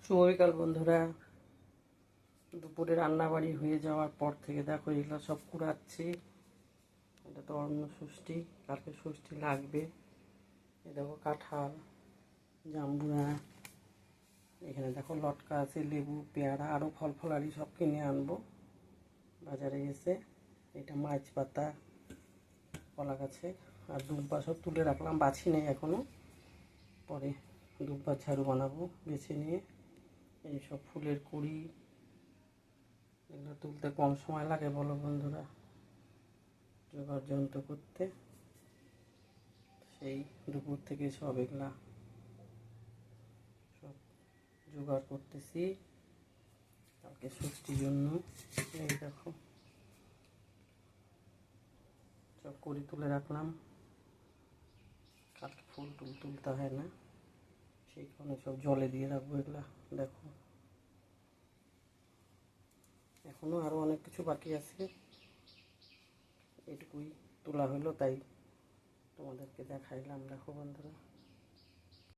শুভ বিকাল বন্ধুরা। দুপুরে রান্নাবাড়ি হয়ে যাওয়ার পর থেকে দেখো এগুলো সব কুড়াচ্ছি। এটা তো অন্ন ষষ্ঠী, কালকে ষষ্ঠী লাগবে। এ দেখো কাঁঠাল, জাম্বুরা, এখানে দেখো লটকা আছে, লেবু, পেয়ারা, আরও ফল ফলারি সব কিনে আনবো বাজারে এসে। এটা মাছ পাতা, কলা গাছে, আর দুব্বা সব তুলে রাখলাম, বাছি নেই এখনও, পরে দুব্বার ঝাড়ু বানাবো বেছে নিয়ে। এইসব ফুলের কুড়ি, এগুলো তুলতে কম সময় লাগে বলো বন্ধুরা, জোগাড় যন্ত্র করতে। সেই দুপুর থেকে সব এগুলা সব জোগাড় করতেছি কালকে ষষ্ঠীর জন্য। এই দেখো সব কুড়ি তুলে রাখলাম, কালকে ফুল টুল তুলতে হয় না, সেই কারণে সব জলে দিয়ে রাখবো এগুলা। দেখো এখনও আরও অনেক কিছু বাকি আছে, এটুকুই তোলা হলো তাই তোমাদেরকে দেখাইলাম। দেখো বন্ধুরা।